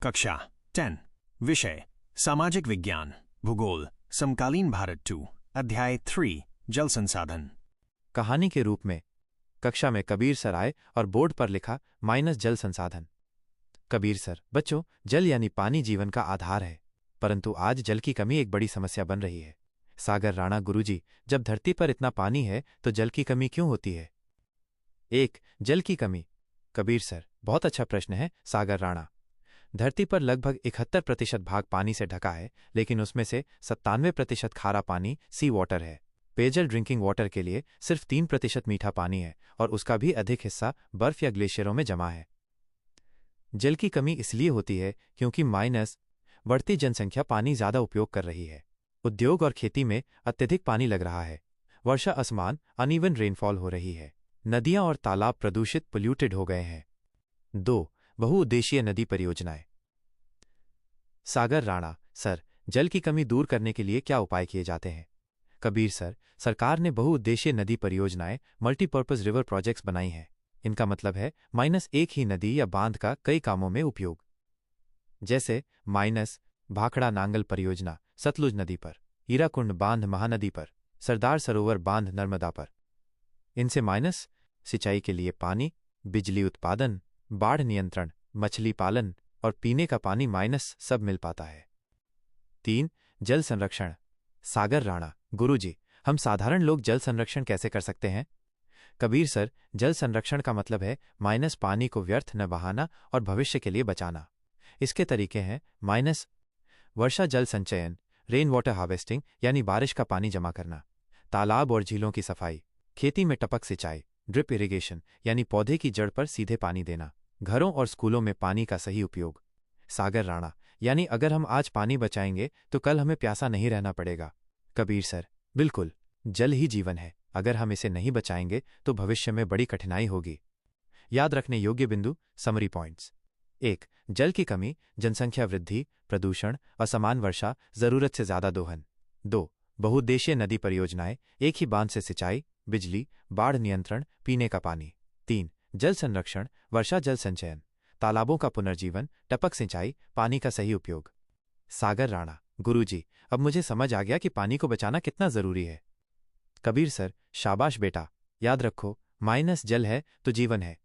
कक्षा 10 विषय सामाजिक विज्ञान भूगोल समकालीन भारत 2 अध्याय 3 जल संसाधन। कहानी के रूप में कक्षा में कबीर सर आए और बोर्ड पर लिखा माइनस जल संसाधन। कबीर सर, बच्चों, जल यानी पानी जीवन का आधार है, परंतु आज जल की कमी एक बड़ी समस्या बन रही है। सागर राणा, गुरुजी, जब धरती पर इतना पानी है तो जल की कमी क्यों होती है? एक, जल की कमी। कबीर सर, बहुत अच्छा प्रश्न है सागर राणा। धरती पर लगभग 71% भाग पानी से ढका है, लेकिन उसमें से 97% खारा पानी सी वाटर है। पेयजल ड्रिंकिंग वाटर के लिए सिर्फ 3% मीठा पानी है और उसका भी अधिक हिस्सा बर्फ या ग्लेशियरों में जमा है। जल की कमी इसलिए होती है क्योंकि बढ़ती जनसंख्या पानी ज्यादा उपयोग कर रही है। उद्योग और खेती में अत्यधिक पानी लग रहा है। वर्षा असमान अनइवन रेनफॉल हो रही है। नदियां और तालाब प्रदूषित पोल्यूटेड हो गए हैं। 2. बहुउद्देशीय नदी परियोजनाएं। सागर राणा, सर, जल की कमी दूर करने के लिए क्या उपाय किए जाते हैं? कबीर सर, सरकार ने बहुउद्देशीय नदी परियोजनाएं मल्टीपर्पज रिवर प्रोजेक्ट्स बनाई हैं। इनका मतलब है एक ही नदी या बांध का कई कामों में उपयोग। जैसे भाखड़ा नांगल परियोजना सतलुज नदी पर, हीराकुंड बांध महानदी पर, सरदार सरोवर बांध नर्मदा पर। इनसे सिंचाई के लिए पानी, बिजली उत्पादन, बाढ़ नियंत्रण, मछली पालन और पीने का पानी सब मिल पाता है। 3. जल संरक्षण। सागर राणा, गुरुजी, हम साधारण लोग जल संरक्षण कैसे कर सकते हैं? कबीर सर, जल संरक्षण का मतलब है पानी को व्यर्थ न बहाना और भविष्य के लिए बचाना। इसके तरीके हैं वर्षा जल संचयन, रेन वाटर हार्वेस्टिंग यानी बारिश का पानी जमा करना, तालाब और झीलों की सफाई, खेती में टपक सिंचाई, ड्रिप इरिगेशन यानी पौधे की जड़ पर सीधे पानी देना, घरों और स्कूलों में पानी का सही उपयोग। सागर राणा, यानी अगर हम आज पानी बचाएंगे तो कल हमें प्यासा नहीं रहना पड़ेगा। कबीर सर, बिल्कुल, जल ही जीवन है। अगर हम इसे नहीं बचाएंगे तो भविष्य में बड़ी कठिनाई होगी। याद रखने योग्य बिंदु, समरी पॉइंट्स। 1. जल की कमी, जनसंख्या वृद्धि, प्रदूषण, असमान वर्षा, जरूरत से ज्यादा दोहन। 2. बहुउद्देशीय नदी परियोजनाएं, एक ही बांध से सिंचाई, बिजली, बाढ़ नियंत्रण, पीने का पानी। 3. जल संरक्षण, वर्षा जल संचयन, तालाबों का पुनर्जीवन, टपक सिंचाई, पानी का सही उपयोग। सागर राणा, गुरुजी, अब मुझे समझ आ गया कि पानी को बचाना कितना जरूरी है। कबीर सर, शाबाश बेटा, याद रखो जल है तो जीवन है।